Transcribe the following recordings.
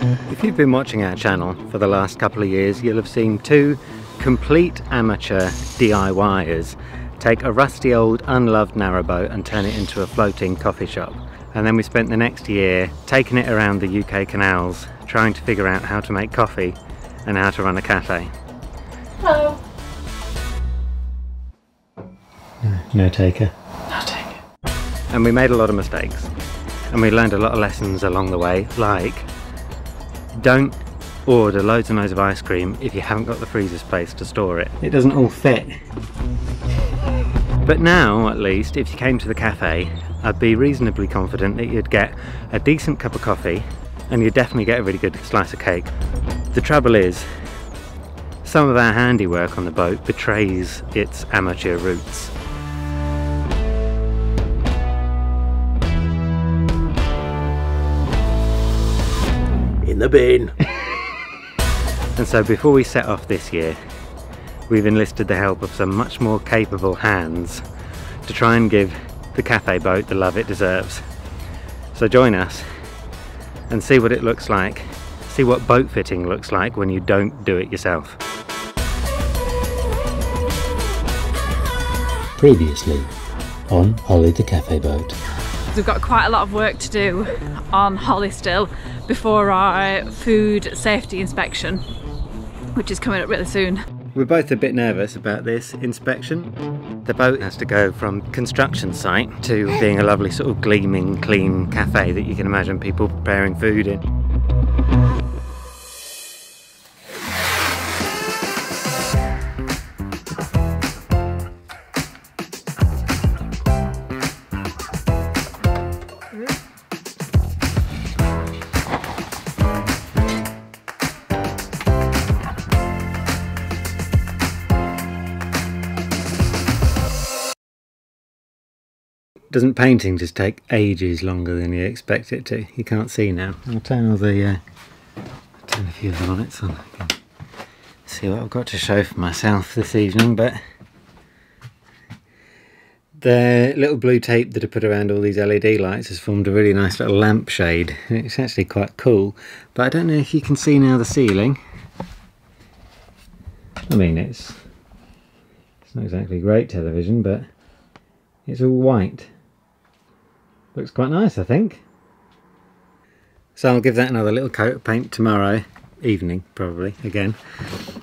If you've been watching our channel for the last couple of years, you'll have seen two complete amateur DIYers take a rusty old unloved narrowboat and turn it into a floating coffee shop. And then we spent the next year taking it around the UK canals, trying to figure out how to make coffee and how to run a cafe. Hello. No taker. No taker. And we made a lot of mistakes. And we learned a lot of lessons along the way, like don't order loads and loads of ice cream if you haven't got the freezer space to store it. It doesn't all fit. But now, at least, if you came to the cafe, I'd be reasonably confident that you'd get a decent cup of coffee and you'd definitely get a really good slice of cake. The trouble is, some of our handiwork on the boat betrays its amateur roots. In the bin. And so before we set off this year, we've enlisted the help of some much more capable hands to try and give the cafe boat the love it deserves. So join us and see what it looks like, see what boat fitting looks like when you don't do it yourself. Previously on Holly the cafe boat. We've got quite a lot of work to do on Holly still before our food safety inspection, which is coming up really soon. We're both a bit nervous about this inspection. The boat has to go from construction site to being a lovely sort of gleaming, clean cafe that you can imagine people preparing food in. Doesn't painting just take ages longer than you expect it to? You can't see now. I'll turn all the turn a few of the lights on. I can see what I've got to show for myself this evening. But the little blue tape that I put around all these LED lights has formed a really nice little lampshade. It's actually quite cool. But I don't know if you can see now the ceiling. I mean, it's not exactly great television, but it's all white. Looks quite nice, I think. So I'll give that another little coat of paint tomorrow evening, probably, again.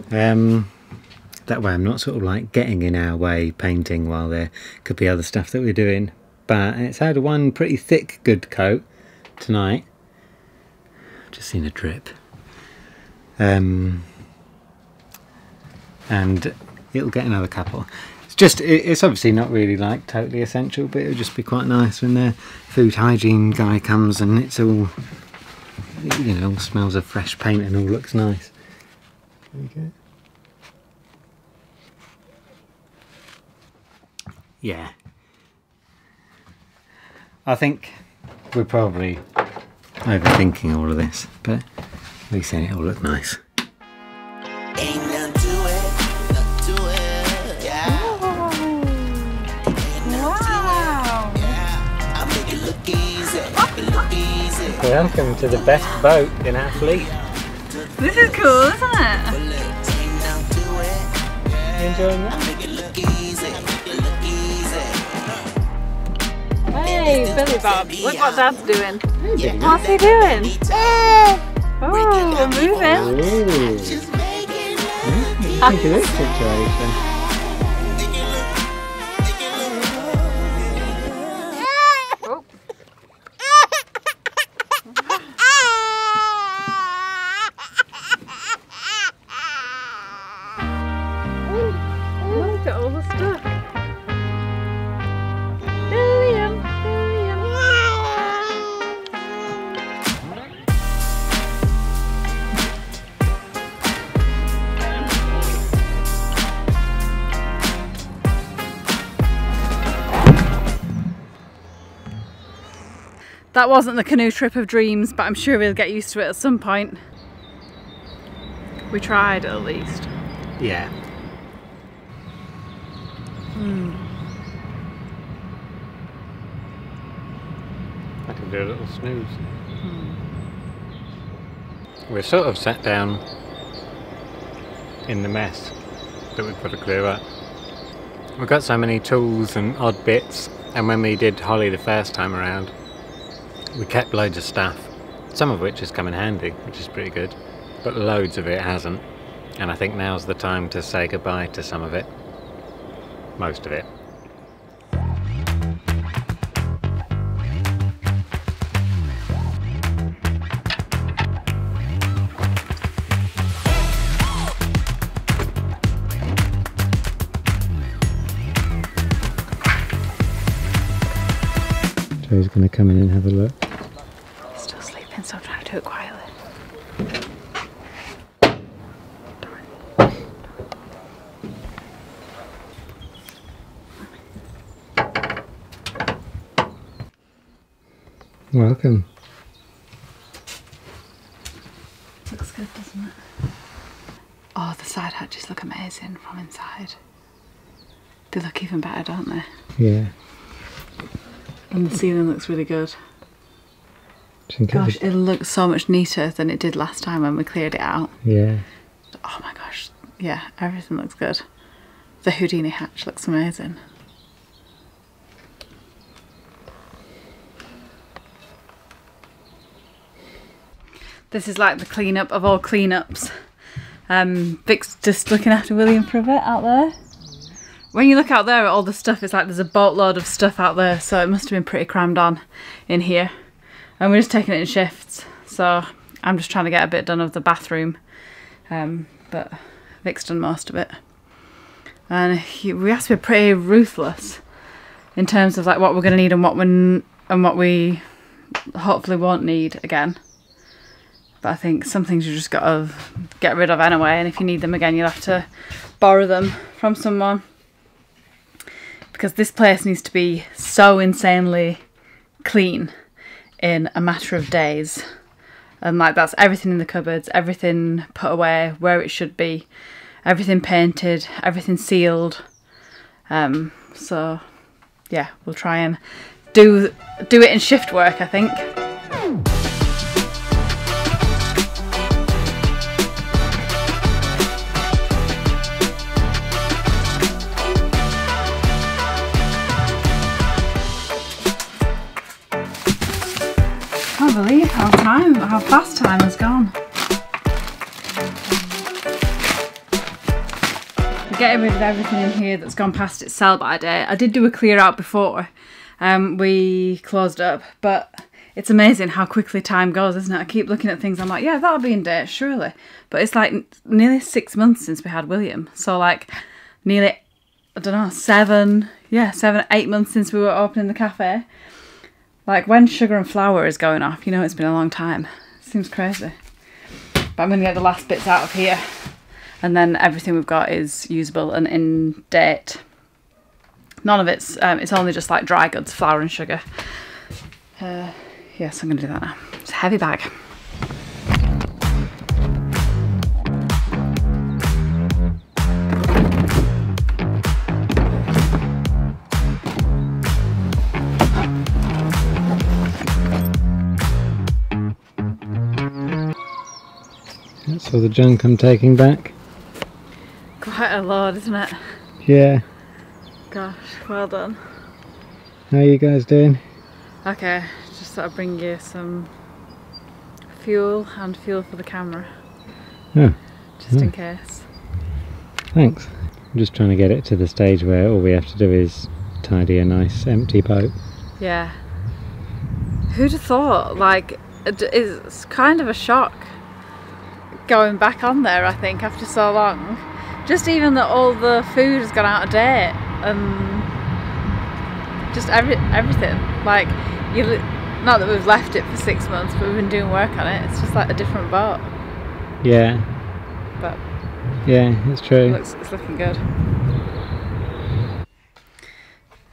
That way I'm not sort of like getting in our way painting while there could be other stuff that we're doing. But it's had one pretty thick good coat tonight. I've just seen a drip. And it'll get another couple. It's obviously not really like totally essential, but it'll just be quite nice when the food hygiene guy comes and it's all, you know, all smells of fresh paint and all looks nice. There you go. Yeah. I think we're probably overthinking all of this, but at least then it'll look nice. Welcome to the best boat in our fleet. This is cool, isn't it? You enjoying that? Hey, Billy Bob, look what Dad's doing. What's he doing? Oh, we're moving. Ooh. Think of this situation. Look at all the stuff. William, William. That wasn't the canoe trip of dreams, but I'm sure we'll get used to it at some point. We tried at least. Yeah. I can do a little snooze. We're sort of sat down in the mess that we've got to clear up. We've got so many tools and odd bits, and when we did Holly the first time around, we kept loads of stuff, some of which has come in handy, which is pretty good, but loads of it hasn't, and I think now's the time to say goodbye to some of it. Most of it. Joe's going to come in and have a look. He's still sleeping, so I'm trying to do it quietly. Welcome. Looks good, doesn't it? Oh, the side hatches look amazing from inside. They look even better, don't they? Yeah. And the ceiling looks really good. Think Gosh, it looks so much neater than it did last time when we cleared it out. Yeah. Oh my gosh, yeah, everything looks good. The Houdini hatch looks amazing. This is like the cleanup of all cleanups. Vic's just looking after William for a bit out there. When you look out there at all the stuff, it's like there's a boatload of stuff out there, so it must have been pretty crammed on in here. And we're just taking it in shifts, so I'm just trying to get a bit done of the bathroom. But Vic's done most of it. And we have to be pretty ruthless in terms of like what we're going to need and what we hopefully won't need again. But I think some things you just got to get rid of anyway, and if you need them again you'll have to borrow them from someone. Because this place needs to be so insanely clean in a matter of days. And like that's everything in the cupboards, everything put away where it should be, everything painted, everything sealed. So yeah, we'll try and do it in shift work, I think. I can't believe how fast time has gone. We're getting rid of everything in here that's gone past its sell-by date. I did do a clear out before we closed up, but it's amazing how quickly time goes, isn't it? I keep looking at things, I'm like, yeah, that'll be in date, surely. But it's like nearly 6 months since we had William. So like nearly, I don't know, 7, 8 months since we were opening the cafe. Like when sugar and flour is going off, you know it's been a long time. It seems crazy. But I'm going to get the last bits out of here. And then everything we've got is usable and in date. None of it's only just like dry goods, flour and sugar. Yes, I'm going to do that now. It's a heavy bag. That's all the junk I'm taking back. Quite a lot, isn't it? Yeah. Gosh, well done. How are you guys doing? Okay, just thought I'd bring you some fuel and fuel for the camera. Oh. Just in case. Thanks. I'm just trying to get it to the stage where all we have to do is tidy a nice empty boat. Yeah. Who'd have thought? Like, it's kind of a shock going back on there, I think, after so long. Just even that all the food has gone out of date and just everything. Like, not that we've left it for 6 months, but we've been doing work on it. It's just like a different boat. Yeah. But yeah, it's true. It's looking good.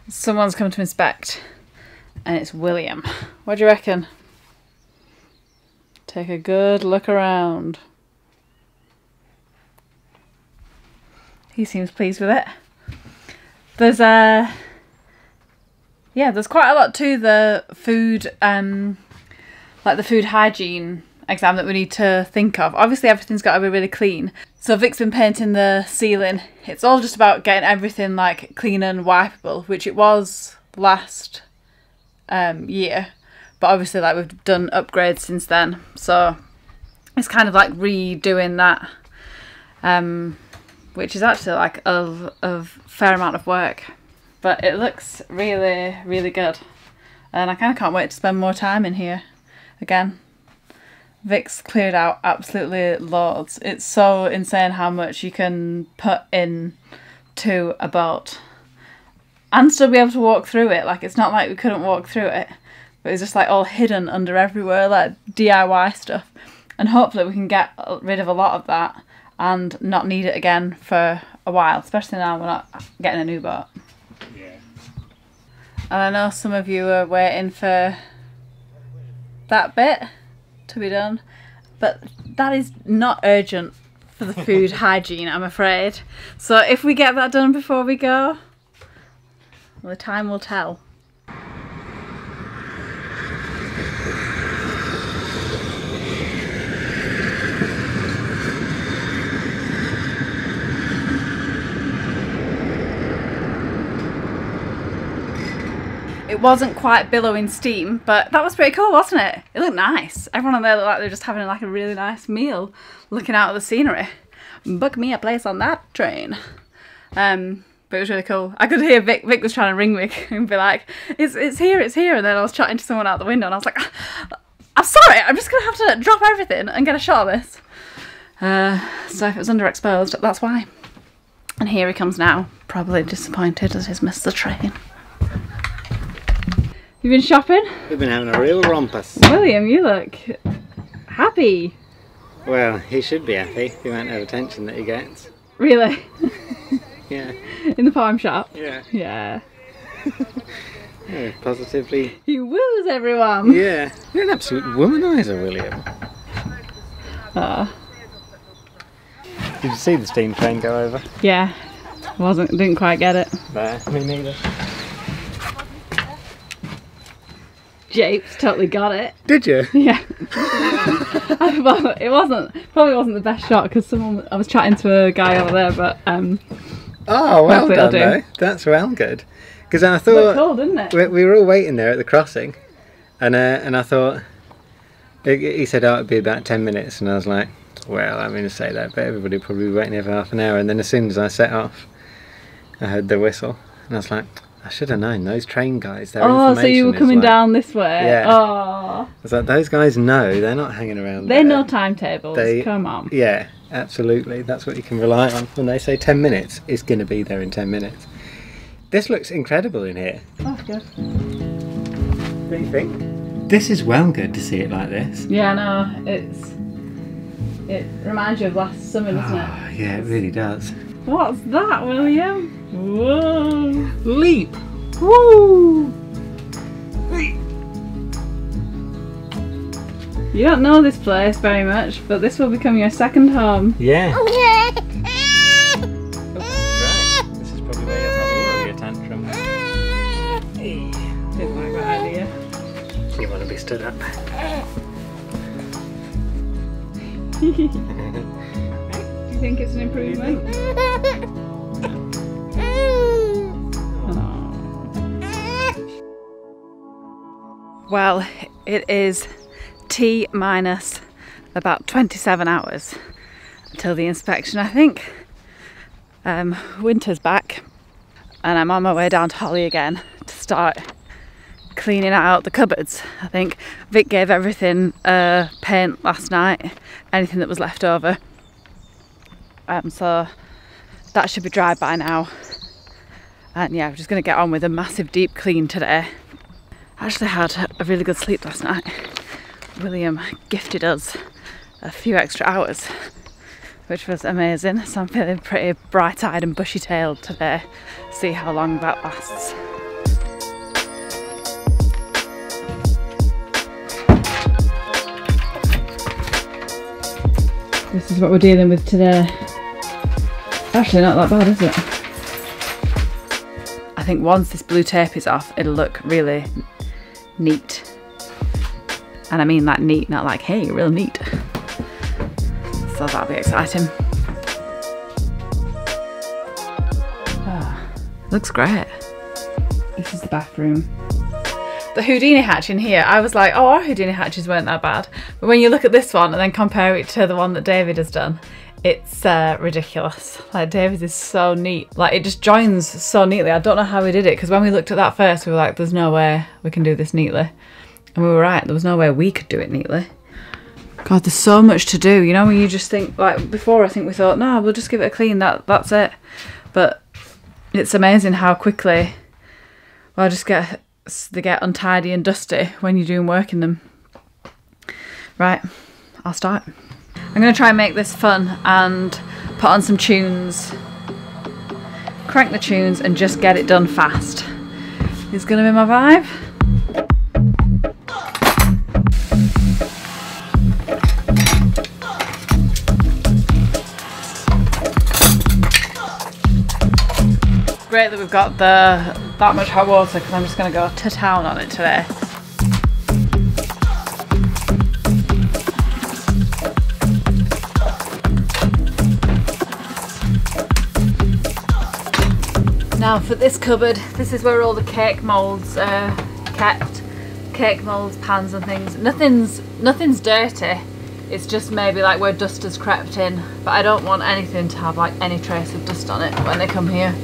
Someone's come to inspect, and it's William. What do you reckon? Take a good look around. He seems pleased with it. There's there's quite a lot to the food, like the food hygiene exam that we need to think of. Obviously everything's got to be really clean. So Vic's been painting the ceiling. It's all just about getting everything like clean and wipeable, which it was last year. But obviously like we've done upgrades since then. So it's kind of like redoing that, which is actually like a fair amount of work. But it looks really, really good. And I kind of can't wait to spend more time in here again. Vic's cleared out absolutely loads. It's so insane how much you can put in to a boat and still be able to walk through it. Like, it's not like we couldn't walk through it, but it's just like all hidden under everywhere, like DIY stuff. And hopefully we can get rid of a lot of that and not need it again for a while, especially now we're not getting a new boat. Yeah. And I know some of you are waiting for that bit to be done, but that is not urgent for the food hygiene, I'm afraid. So if we get that done before we go, well, the time will tell. It wasn't quite billowing steam, but that was pretty cool, wasn't it? It looked nice. Everyone on there looked like they were just having like a really nice meal, looking out at the scenery. Book me a place on that train. But it was really cool. I could hear Vic was trying to ring me and be like, it's here, it's here. And then I was chatting to someone out the window and I was like, I'm sorry, I'm just gonna have to drop everything and get a shot of this. So if it was underexposed, that's why. And here he comes now, probably disappointed as he's missed the train. You been shopping? We've been having a real rumpus. William, you look happy. Well, he should be happy, the amount of attention that he gets. Really? Yeah. In the farm shop? Yeah. Yeah. Yeah, positively. He woos everyone. Yeah. You're an absolute womanizer, William. Did you see the steam train go over? Yeah. Didn't quite get it. There, me neither. Japes totally got it. Did you? Yeah. Well, probably wasn't the best shot because I was chatting to a guy over there, but oh, well done though. That's well good. Because I thought, looked cool, didn't it? We were all waiting there at the crossing, and I thought, he said, oh, it'd be about 10 minutes, and I was like, well, I'm going to say that, but everybody probably be waiting here for half an hour. And then as soon as I set off, I heard the whistle, and I was like, I should have known, those train guys, their information. Oh, so you were coming down this way? Yeah. Oh. I was like, those guys know, they're not hanging around They there. know timetables, come on. Yeah, absolutely, that's what you can rely on. When they say 10 minutes, it's going to be there in 10 minutes. This looks incredible in here. Oh, good. What do you think? This is well good to see it like this. Yeah, no, it reminds you of last summer, doesn't it? Yeah, it really does. What's that, William? Whoa! Leap! Woo! You don't know this place very much, but this will become your second home. Yeah. Oh, that's right. This is probably where you'll have all of your tantrums. Didn't like that idea. You want to be stood up. Do you think it's an improvement? Well, it is T-minus about 27 hours until the inspection, I think. Winter's back and I'm on my way down to Holly again to start cleaning out the cupboards. I think Vic gave everything paint last night, anything that was left over. So that should be dry by now. And yeah, we're just going to get on with a massive deep clean today. I actually had a really good sleep last night. William gifted us a few extra hours, which was amazing. So I'm feeling pretty bright-eyed and bushy-tailed today. See how long that lasts. This is what we're dealing with today. Actually not that bad, is it? I think once this blue tape is off, it'll look really neat. And I mean like neat, not like, hey, real neat. So that'll be exciting. Oh, looks great. This is the bathroom. The Houdini hatch in here, I was like, oh, our Houdini hatches weren't that bad. But when you look at this one and then compare it to the one that David has done, it's ridiculous. Like, David's is so neat. Like, it just joins so neatly. I don't know how he did it, because when we looked at that first, we were like, there's no way we can do this neatly. And we were right, there was no way we could do it neatly. God, there's so much to do. You know, when you just think, like, before I think we thought, no, we'll just give it a clean, that's it. But it's amazing how quickly, well, they get untidy and dusty when you're doing work in them. Right, I'll start. I'm going to try and make this fun and put on some tunes, crank the tunes and just get it done fast. Is going to be my vibe. Great that we've got that much hot water, because I'm just going to go to town on it today. Now for this cupboard, this is where all the cake moulds are kept. Cake moulds, pans and things. Nothing's dirty. It's just maybe like where dust has crept in. But I don't want anything to have like any trace of dust on it when they come here,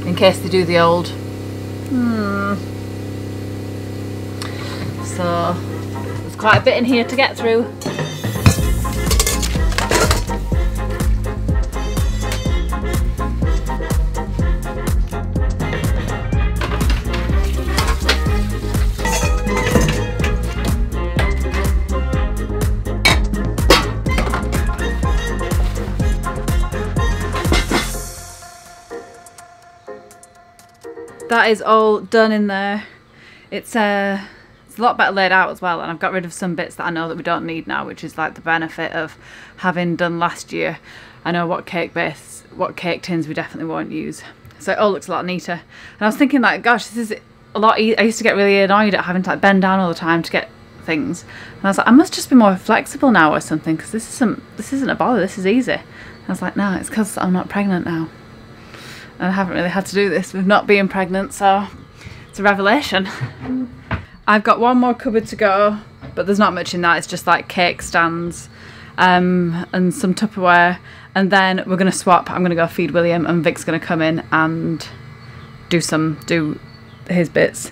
in case they do the old. So there's quite a bit in here to get through. That is all done in there. It's a lot better laid out as well, and I've got rid of some bits that I know that we don't need now, which is like the benefit of having done last year. I know what cake tins we definitely won't use. So it all looks a lot neater. And I was thinking like, gosh, this is a lot easier. I used to get really annoyed at having to like bend down all the time to get things. And I was like, I must just be more flexible now or something, because this isn't a bother, this is easy. And I was like, no, it's because I'm not pregnant now. And I haven't really had to do this with not being pregnant, so it's a revelation. I've got one more cupboard to go, but there's not much in that. It's just like cake stands and some Tupperware, and then we're going to swap. I'm going to go feed William, and Vic's going to come in and do his bits.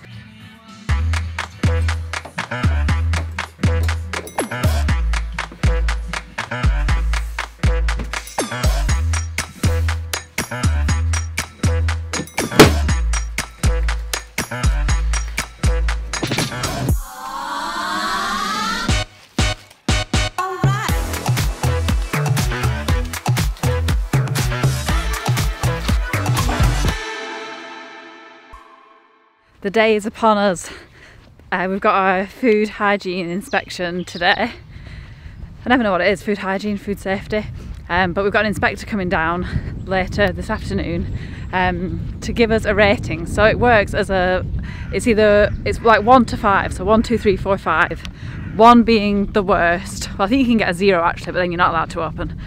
The day is upon us. We've got our food hygiene inspection today. I never know what it is, food hygiene, food safety. But we've got an inspector coming down later this afternoon to give us a rating. So it works as it's like 1 to 5, so 1, 2, 3, 4, 5. 1 being the worst. Well, I think you can get a 0 actually, but then you're not allowed to open.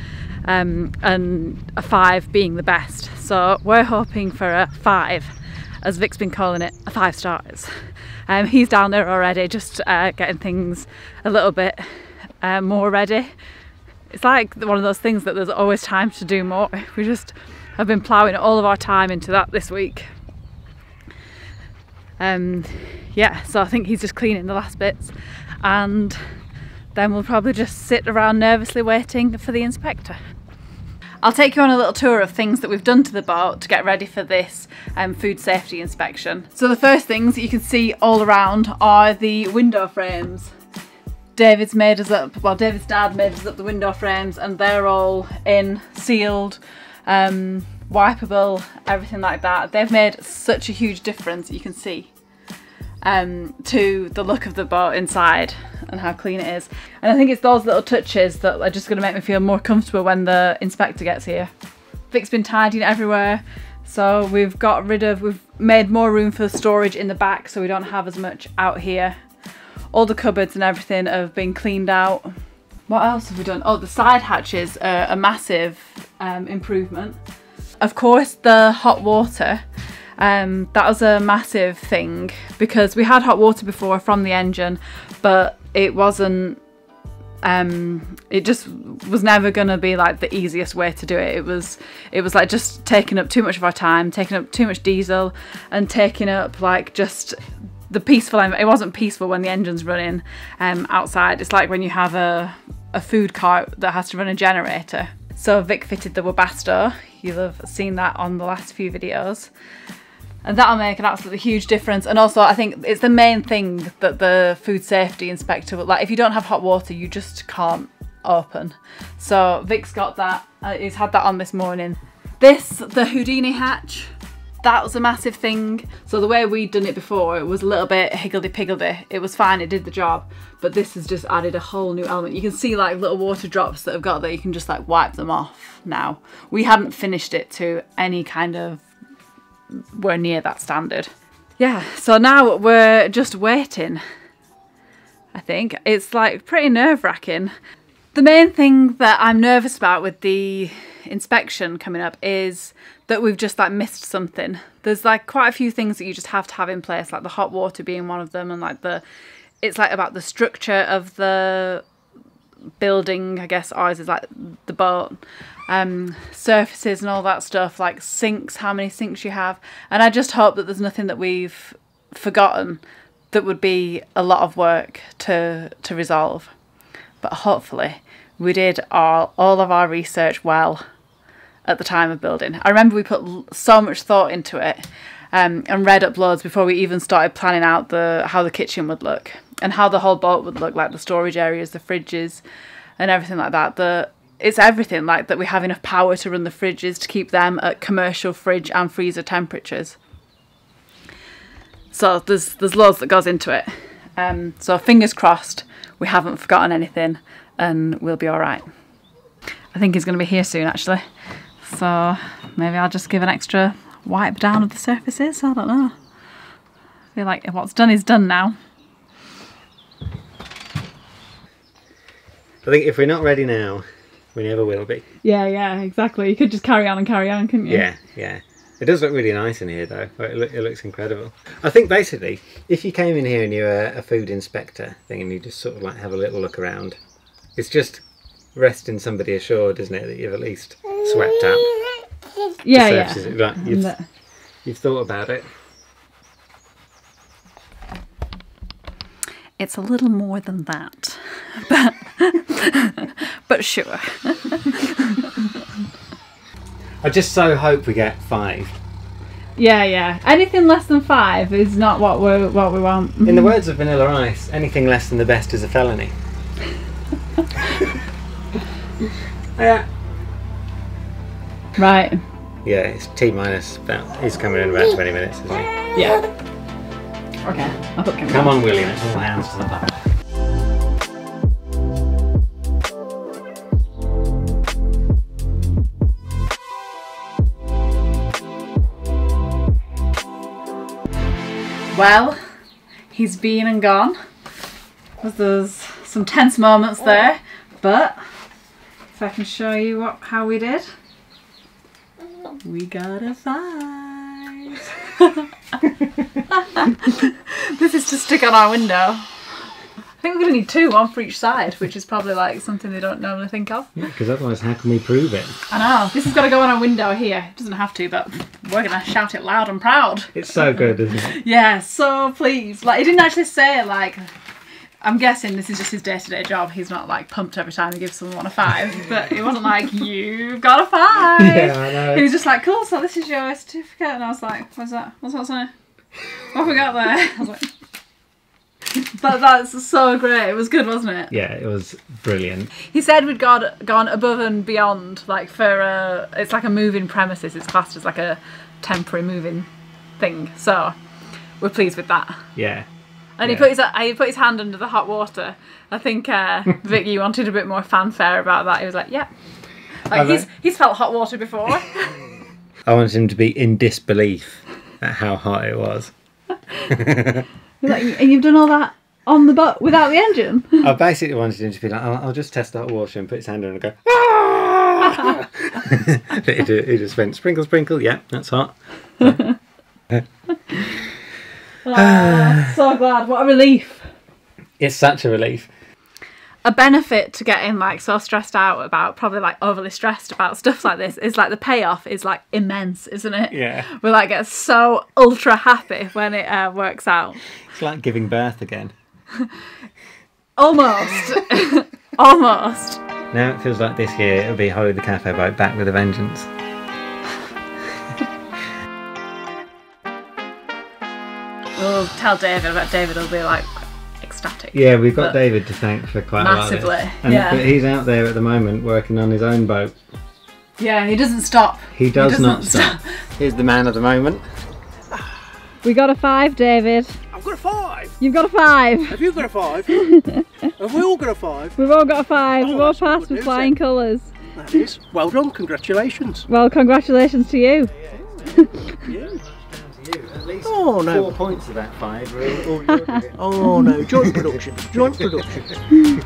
And a 5 being the best. So we're hoping for a 5. As Vic's been calling it, a 5 stars. He's down there already, just getting things a little bit more ready. It's like one of those things that there's always time to do more. We just have been ploughing all of our time into that this week. Yeah, so I think he's just cleaning the last bits, and then we'll probably just sit around nervously waiting for the inspector. I'll take you on a little tour of things that we've done to the boat to get ready for this food safety inspection. So the first things that you can see all around are the window frames. David's dad made us up the window frames, and they're all in, sealed, wipeable, everything like that. They've made such a huge difference, you can see, to the look of the boat inside and how clean it is. And I think it's those little touches that are just going to make me feel more comfortable when the inspector gets here. Vic's been tidying everywhere, so we've made more room for storage in the back, so we don't have as much out here. all the cupboards and everything have been cleaned out. What else have we done? Oh, the side hatches are a massive improvement. Of course, the hot water, that was a massive thing because we had hot water before from the engine, but it wasn't, it just was never going to be like the easiest way to do it. It was like just taking up too much of our time, taking up too much diesel, and taking up like just the peaceful, it wasn't peaceful when the engine's running outside. It's like when you have a food cart that has to run a generator. So Vic fitted the Webasto. You'll have seen that on the last few videos. And that'll make an absolutely huge difference. And also I think it's the main thing that the food safety inspector will, like if you don't have hot water, you just can't open. So Vic's got that, he's had that on this morning. The Houdini hatch, that was a massive thing. So the way we'd done it before, it was a little bit higgledy-piggledy. It was fine, it did the job, but this has just added a whole new element. You can see like little water drops that have got there, you can just like wipe them off now. We hadn't finished it to any kind of, we're near that standard. Yeah, so now we're just waiting, I think. It's like pretty nerve-wracking. The main thing that I'm nervous about with the inspection coming up is that we've just like missed something. There's like quite a few things that you just have to have in place, like the hot water being one of them, and like it's like about the structure of the building, I guess ours is like the boat, surfaces and all that stuff, like sinks, how many sinks you have. And I just hope that there's nothing that we've forgotten that would be a lot of work to resolve. But hopefully we did all of our research well at the time of building. I remember we put so much thought into it and read up loads before we even started planning out how the kitchen would look and how the whole boat would look, like the storage areas, the fridges and everything like that. It's everything, like that we have enough power to run the fridges to keep them at commercial fridge and freezer temperatures. So there's loads that goes into it. So fingers crossed we haven't forgotten anything and we'll be all right. I think he's going to be here soon actually. So maybe I'll just give an extra wipe down of the surfaces. I don't know. I feel like what's done is done now. I think if we're not ready now, we never will be. Yeah, exactly. You could just carry on, couldn't you? Yeah. It does look really nice in here though. It looks incredible. I think basically, if you came in here and you're a food inspector thing and you just sort of like have a little look around, it's just resting somebody assured, isn't it, that you've at least swept out the surfaces. Like you've thought about it. It's a little more than that, but sure. I just so hope we get 5. Yeah. Anything less than 5 is not what we want. In the words of Vanilla Ice, anything less than the best is a felony. Yeah. Right. Yeah, it's T-minus about. He's coming in about 20 minutes, isn't he? Yeah. Okay, I'll put camera. Come on, William. It's all hands to the pump. Well, he's been and gone. There's some tense moments there, but if I can show you how we did, we got a 5. This is to stick on our window. I think we're going to need 2, one for each side, which is probably like something they don't normally think of. Yeah, because otherwise how can we prove it? I know. This has got to go on our window here. It doesn't have to, but we're going to shout it loud and proud. It's so good, isn't it? Yeah, so pleased. Like, he didn't actually say, like, I'm guessing this is just his day-to-day job. He's not, like, pumped every time he gives someone a 5. But it wasn't like, you've got a 5. Yeah, I know. He was just like, cool, so this is your certificate. And I was like, what's that? What's on it? What have we got there? I was like... But that's so great. It was good, wasn't it? Yeah, it was brilliant. He said we'd gone above and beyond, like for it's like a moving premises. It's classed as like a temporary moving thing. So we're pleased with that. Yeah. And he put his hand under the hot water. I think Vic, you wanted a bit more fanfare about that. He was like, yeah, like he's felt hot water before. I wanted him to be in disbelief at how hot it was. Like, and you've done all On the boat without the engine? I basically wanted him to be like, I'll just test the hot water and put his hand on and go, ah! But he just went, sprinkle, sprinkle, yeah, that's hot. So glad, what a relief. It's such a relief. A benefit to getting like so stressed out about, probably like overly stressed about stuff like this, is like the payoff is like immense, isn't it? Yeah. We like get so ultra happy when it works out. It's like giving birth again. Almost. Almost. Now it feels like this year it'll be Holly the Cafe Boat back with a vengeance. We'll tell David, but David will be like ecstatic. Yeah, we've got David to thank for quite massively, a lot of this. yeah. But he's out there at the moment working on his own boat. Yeah, he doesn't stop. He does not stop. Here's the man of the moment. We got a 5, David. I've got a 5. You've got a 5. Have you got a 5? Have we all got a 5? We've all got a 5. Oh, We've all that's passed good with news flying then. colours. That is. Well done, congratulations. Well, congratulations to you. You. At least Oh, no. 4 points of that 5 are all Oh no, joint production. Joint production.